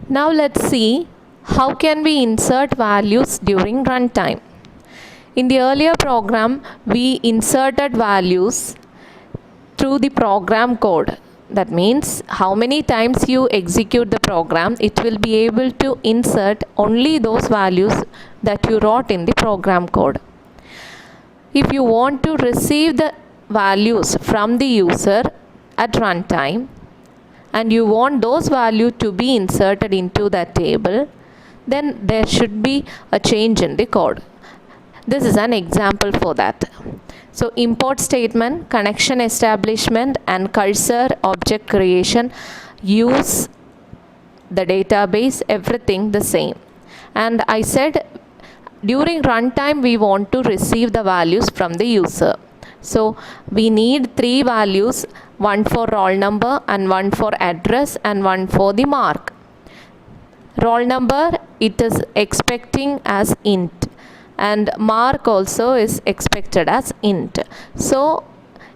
Now let's see how can we insert values during runtime. In the earlier program, we inserted values through the program code. That means how many times you execute the program, it will be able to insert only those values that you wrote in the program code. If you want to receive the values from the user at runtime and you want those values to be inserted into that table, then there should be a change in the code. This is an example for that. So import statement, connection establishment and cursor object creation use the database, everything the same. And I said during runtime we want to receive the values from the user. So we need 3 values, one for roll number and one for address and one for the mark. Roll number it is expecting as int and mark also is expected as int. So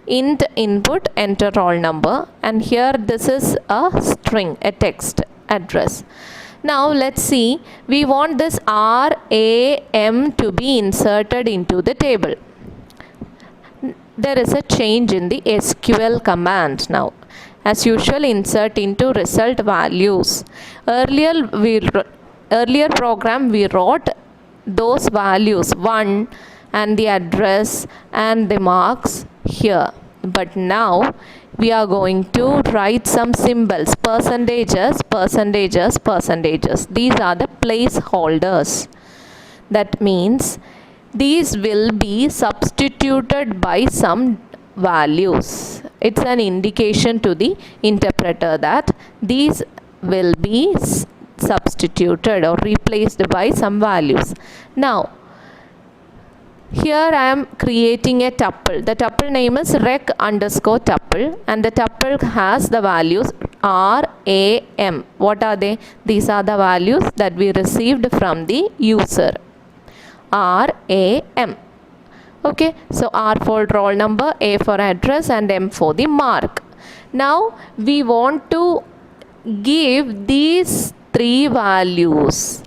int input, enter roll number, and here this is a string, a text address. Now let's see, we want this RAM to be inserted into the table. There is a change in the SQL command now. As usual, insert into result values. Earlier program we wrote those values 1 and the address and the marks here. But now we are going to write some symbols, percentages, percentages, percentages. These are the placeholders. That means these will be substituted by some values. It's an indication to the interpreter that these will be substituted or replaced by some values. Now here I am creating a tuple. The tuple name is rec underscore tuple and the tuple has the values RAM. What are they? These are the values that we received from the user. RAM. Okay, so R for roll number, A for address and M for the mark. Now we want to give these 3 values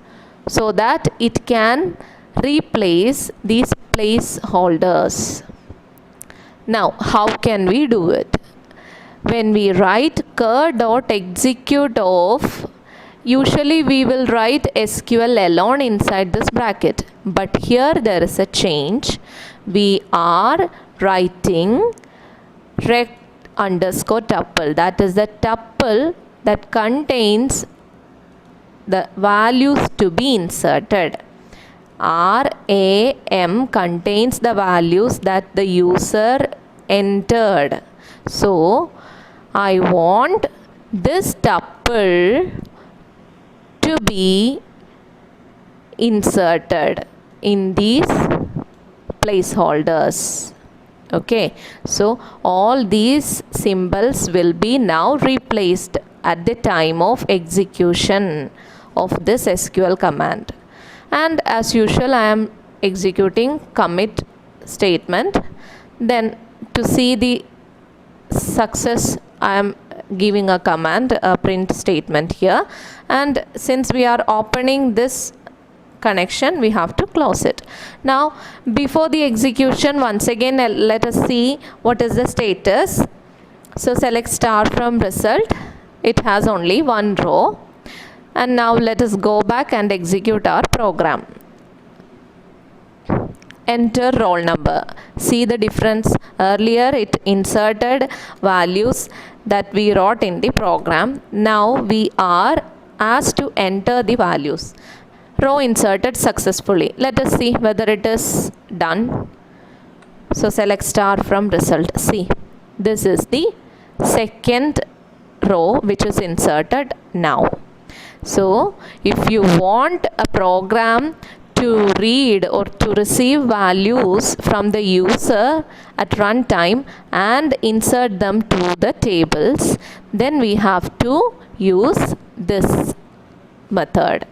so that it can replace these placeholders. Now how can we do it? When we write cur.execute of, usually we will write SQL alone inside this bracket, but here there is a change. We are writing rec underscore tuple, that is the tuple that contains the values to be inserted. RAM contains the values that the user entered. So I want this tuple to be inserted in these placeholders. Okay, so all these symbols will be now replaced at the time of execution of this SQL command. And as usual I am executing commit statement. Then to see the success I am giving a command, a print statement here, and since we are opening this connection we have to close it. Now before the execution, once again let us see what is the status. So select star from result, it has only 1 row. And now let us go back and execute our program. Enter roll number. See the difference. Earlier it inserted values that we wrote in the program. Now we are asked to enter the values. Row inserted successfully. Let us see whether it is done. So select star from result. See, this is the second row which is inserted now. So if you want a program to read or to receive values from the user at runtime and insert them to the tables, then we have to use this method.